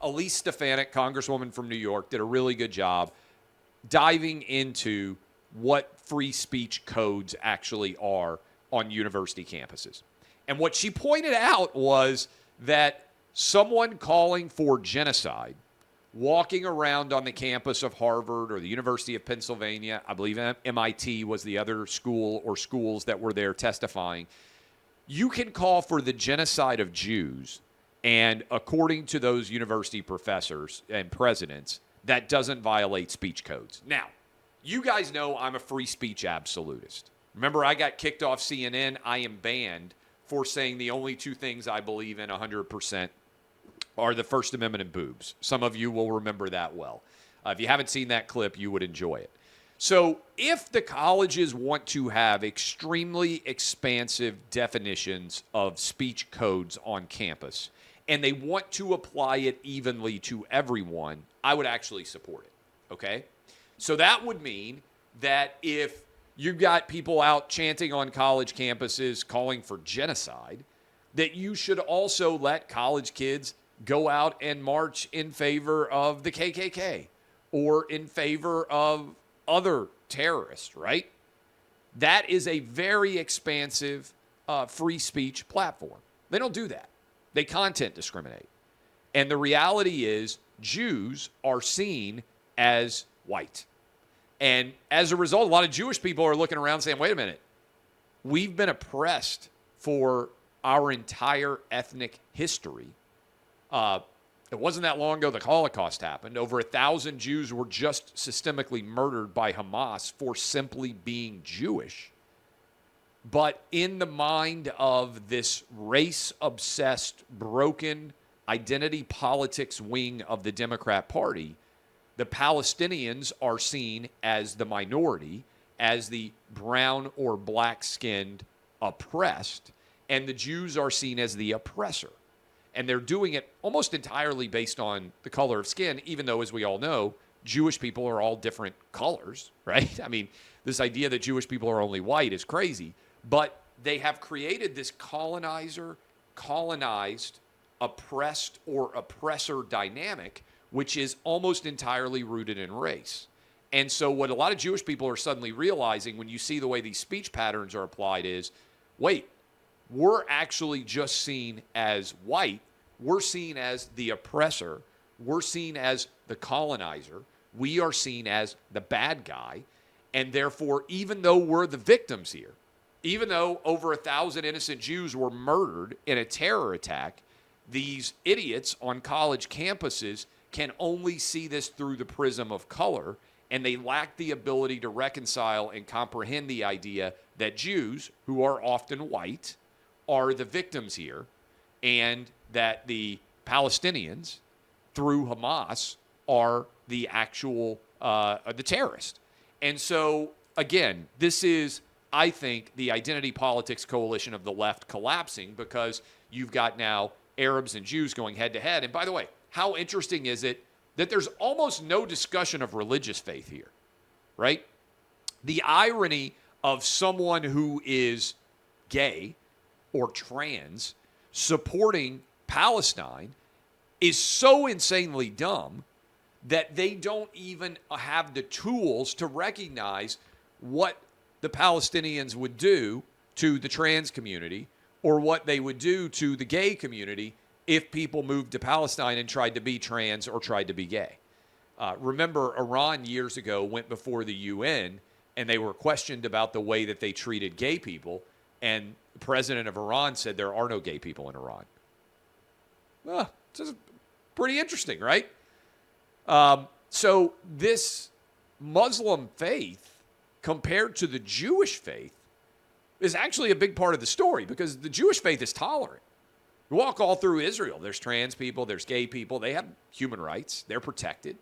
Elise Stefanik, Congresswoman from New York, did a really good job diving into what free speech codes actually are on university campuses. And what she pointed out was that someone calling for genocide, walking around on the campus of Harvard or the University of Pennsylvania, I believe MIT was the other school or schools that were there testifying, you can call for the genocide of Jews, and according to those university professors and presidents, that doesn't violate speech codes. Now, you guys know I'm a free speech absolutist. Remember, I got kicked off CNN. I am banned for saying the only two things I believe in 100% are the First Amendment and boobs. Some of you will remember that well. If you haven't seen that clip, you would enjoy it. So if the colleges want to have extremely expansive definitions of speech codes on campus, and they want to apply it evenly to everyone, I would actually support it, okay? So that would mean that if you've got people out chanting on college campuses calling for genocide, that you should also let college kids go out and march in favor of the KKK or in favor of other terrorists, right? That is a very expansive free speech platform. They don't do that. They content discriminate. And the reality is Jews are seen as white. And as a result, a lot of Jewish people are looking around saying, wait a minute, we've been oppressed for our entire ethnic history. It wasn't that long ago the Holocaust happened. Over 1,000 Jews were just systemically murdered by Hamas for simply being Jewish. But in the mind of this race-obsessed, broken identity politics wing of the Democrat Party, the Palestinians are seen as the minority, as the brown or black-skinned oppressed, and the Jews are seen as the oppressor. And they're doing it almost entirely based on the color of skin, even though, as we all know, Jewish people are all different colors, right? I mean, this idea that Jewish people are only white is crazy. But they have created this colonized, oppressed, or oppressor dynamic, which is almost entirely rooted in race. And so what a lot of Jewish people are suddenly realizing when you see the way these speech patterns are applied is, wait, we're actually just seen as white. We're seen as the oppressor. We're seen as the colonizer. We are seen as the bad guy. And therefore, even though we're the victims here, even though over 1,000 innocent Jews were murdered in a terror attack, these idiots on college campuses can only see this through the prism of color, and they lack the ability to reconcile and comprehend the idea that Jews, who are often white, are the victims here, and that the Palestinians, through Hamas, are the actual the terrorist. And so, again, this is, I think, the identity politics coalition of the left collapsing because you've got now Arabs and Jews going head to head. And by the way, how interesting is it that there's almost no discussion of religious faith here, right? The irony of someone who is gay or trans supporting Palestine is so insanely dumb that they don't even have the tools to recognize what the Palestinians would do to the trans community or what they would do to the gay community if people moved to Palestine and tried to be trans or tried to be gay. Remember, Iran years ago went before the UN and they were questioned about the way that they treated gay people, and the president of Iran said there are no gay people in Iran. Well, it's pretty interesting, right? So this Muslim faith compared to the Jewish faith is actually a big part of the story because the Jewish faith is tolerant. You walk all through Israel. There's trans people, there's gay people. They have human rights. They're protected.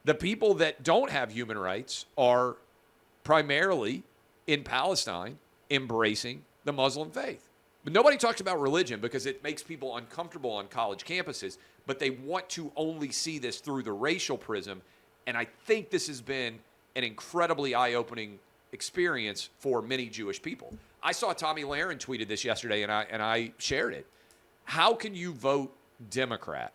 The people that don't have human rights are primarily in Palestine embracing the Muslim faith. But nobody talks about religion because it makes people uncomfortable on college campuses, but they want to only see this through the racial prism. And I think this has been an incredibly eye-opening experience for many Jewish people. I saw Tommy Lahren tweeted this yesterday, and I shared it. How can you vote Democrat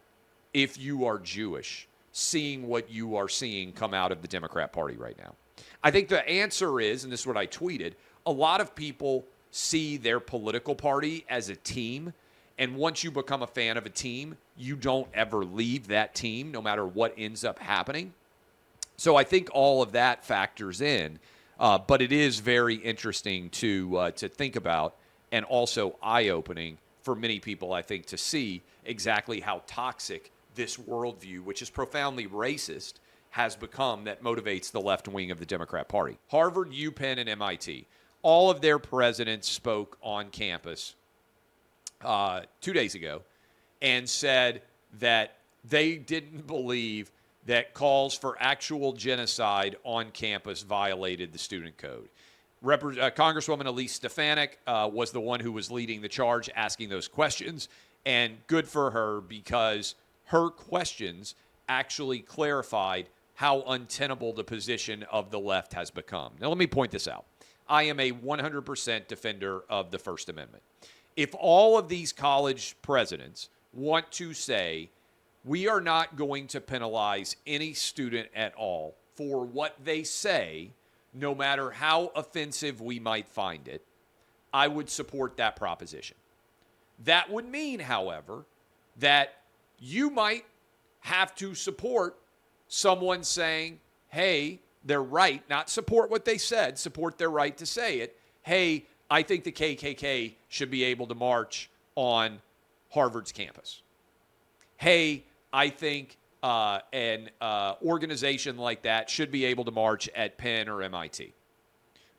if you are Jewish, seeing what you are seeing come out of the Democrat Party right now? I think the answer is, and this is what I tweeted, a lot of people see their political party as a team. And once you become a fan of a team, you don't ever leave that team, no matter what ends up happening. So I think all of that factors in. But it is very interesting to think about, and also eye-opening for many people, I think, to see exactly how toxic this worldview, which is profoundly racist, has become that motivates the left wing of the Democrat Party. Harvard, UPenn, and MIT, all of their presidents spoke on campus 2 days ago and said that they didn't believe that calls for actual genocide on campus violated the student code. Congresswoman Elise Stefanik was the one who was leading the charge, asking those questions, and good for her, because her questions actually clarified how untenable the position of the left has become. Now, let me point this out. I am a 100% defender of the First Amendment. If all of these college presidents want to say, we are not going to penalize any student at all for what they say, no matter how offensive we might find it, I would support that proposition. That would mean, however, that you might have to support someone saying, hey, they're right, not support what they said, support their right to say it. Hey, I think the KKK should be able to march on Harvard's campus. Hey, I think an organization like that should be able to march at Penn or MIT.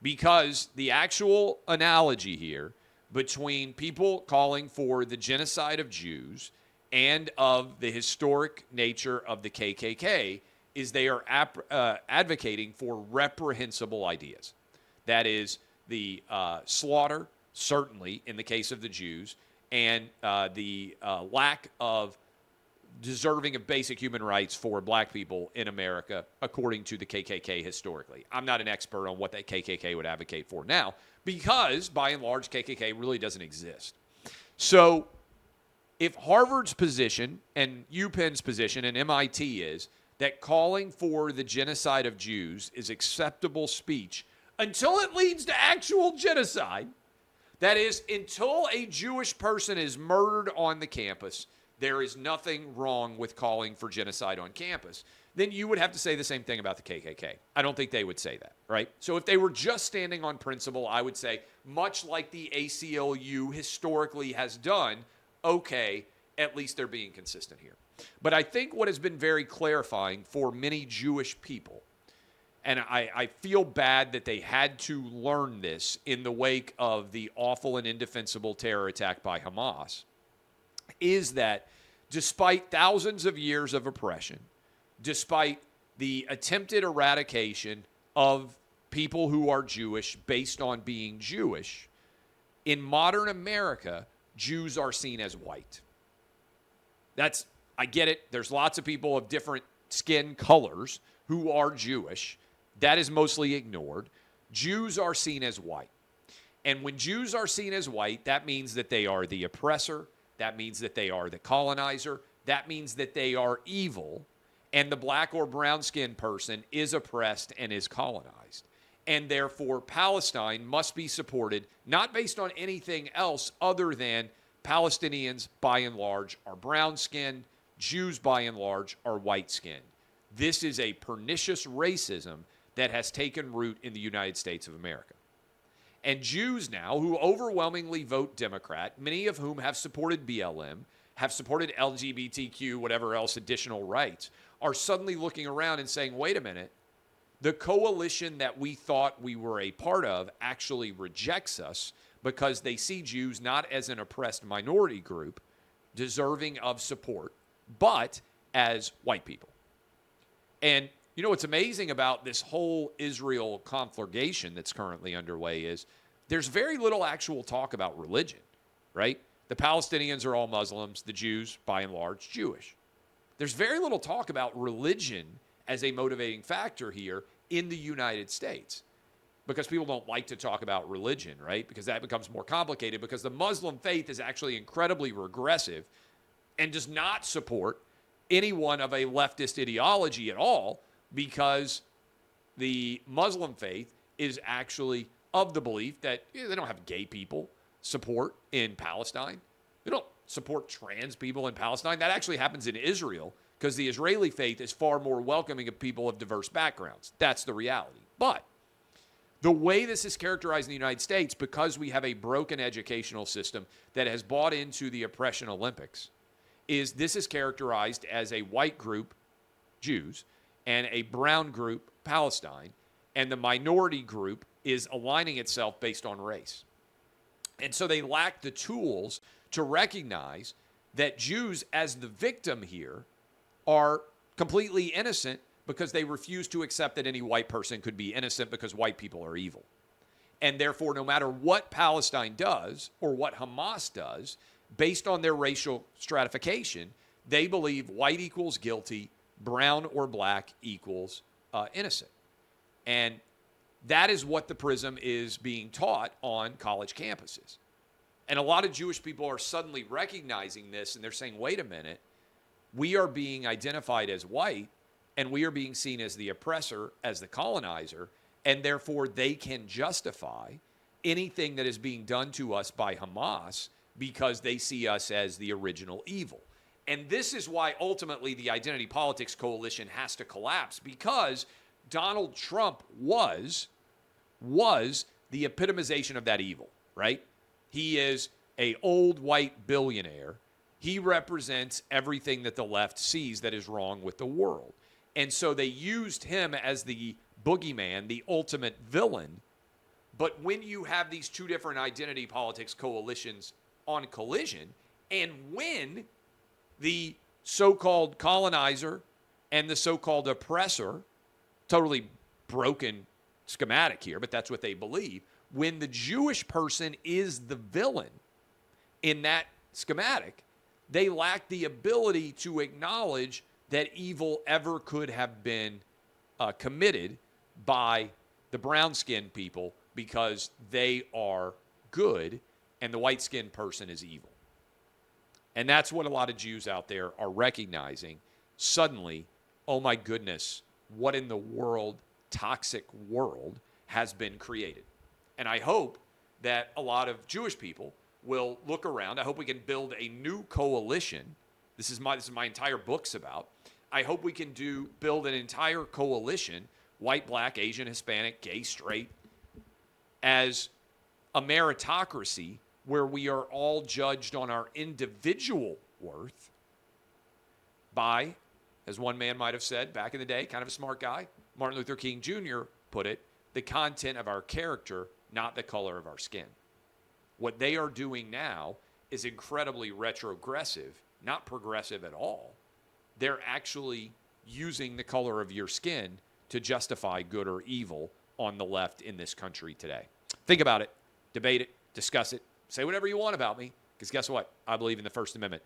Because the actual analogy here between people calling for the genocide of Jews and of the historic nature of the KKK is they are advocating for reprehensible ideas. That is the slaughter, certainly in the case of the Jews, and the lack of deserving of basic human rights for black people in America, according to the KKK historically. I'm not an expert on what that KKK would advocate for now, because by and large, KKK really doesn't exist. So if Harvard's position and UPenn's position and MIT is that calling for the genocide of Jews is acceptable speech until it leads to actual genocide, that is, until a Jewish person is murdered on the campus, there is nothing wrong with calling for genocide on campus, then you would have to say the same thing about the KKK. I don't think they would say that, right? So if they were just standing on principle, I would say, much like the ACLU historically has done, okay, at least they're being consistent here. But I think what has been very clarifying for many Jewish people, and I feel bad that they had to learn this in the wake of the awful and indefensible terror attack by Hamas, is that despite thousands of years of oppression, despite the attempted eradication of people who are Jewish based on being Jewish, in modern America, Jews are seen as white. I get it. There's lots of people of different skin colors who are Jewish. That is mostly ignored. Jews are seen as white. And when Jews are seen as white, that means that they are the oppressor. That means that they are the colonizer. That means that they are evil. And the black or brown-skinned person is oppressed and is colonized. And therefore, Palestine must be supported, not based on anything else other than Palestinians, by and large, are brown-skinned. Jews, by and large, are white-skinned. This is a pernicious racism that has taken root in the United States of America. And Jews now, who overwhelmingly vote Democrat, many of whom have supported BLM, have supported LGBTQ, whatever else additional rights, are suddenly looking around and saying, wait a minute, the coalition that we thought we were a part of actually rejects us because they see Jews not as an oppressed minority group deserving of support, but as white people. And you know what's amazing about this whole Israel conflagration that's currently underway is there's very little actual talk about religion, right? The Palestinians are all Muslims, the Jews, by and large, Jewish. There's very little talk about religion as a motivating factor here in the United States, because people don't like to talk about religion, right? Because that becomes more complicated, because the Muslim faith is actually incredibly regressive and does not support anyone of a leftist ideology at all, because the Muslim faith is actually of the belief that they don't have gay people support in Palestine. They don't support trans people in Palestine. That actually happens in Israel because the Israeli faith is far more welcoming of people of diverse backgrounds. That's the reality. But the way this is characterized in the United States, because we have a broken educational system that has bought into the oppression Olympics, is this is characterized as a white group, Jews, and a brown group, Palestine, and the minority group is aligning itself based on race. And so they lack the tools to recognize that Jews, as the victim here, are completely innocent because they refuse to accept that any white person could be innocent because white people are evil. And therefore, no matter what Palestine does or what Hamas does, based on their racial stratification, they believe white equals guilty, brown or black equals innocent. And that is what the prism is being taught on college campuses. And a lot of Jewish people are suddenly recognizing this, and they're saying, wait a minute, we are being identified as white, and we are being seen as the oppressor, as the colonizer, and therefore they can justify anything that is being done to us by Hamas because they see us as the original evil. And this is why ultimately the identity politics coalition has to collapse, because Donald Trump was the epitomization of that evil, right? He is an old white billionaire. He represents everything that the left sees that is wrong with the world. And so they used him as the boogeyman, the ultimate villain. But when you have these two different identity politics coalitions on collision, and when the so-called colonizer and the so-called oppressor, totally broken schematic here, but that's what they believe, when the Jewish person is the villain in that schematic, they lack the ability to acknowledge that evil ever could have been committed by the brown-skinned people because they are good and the white-skinned person is evil. And that's what a lot of Jews out there are recognizing. Suddenly, oh my goodness, what in the world, toxic world, has been created. And I hope that a lot of Jewish people will look around. I hope we can build a new coalition. This is my entire book's about. I hope we can build an entire coalition, white, black, Asian, Hispanic, gay, straight, as a meritocracy where we are all judged on our individual worth by, as one man might have said back in the day, kind of a smart guy, Martin Luther King Jr. put it, the content of our character, not the color of our skin. What they are doing now is incredibly retrogressive, not progressive at all. They're actually using the color of your skin to justify good or evil on the left in this country today. Think about it, debate it, discuss it, say whatever you want about me, because guess what? I believe in the First Amendment.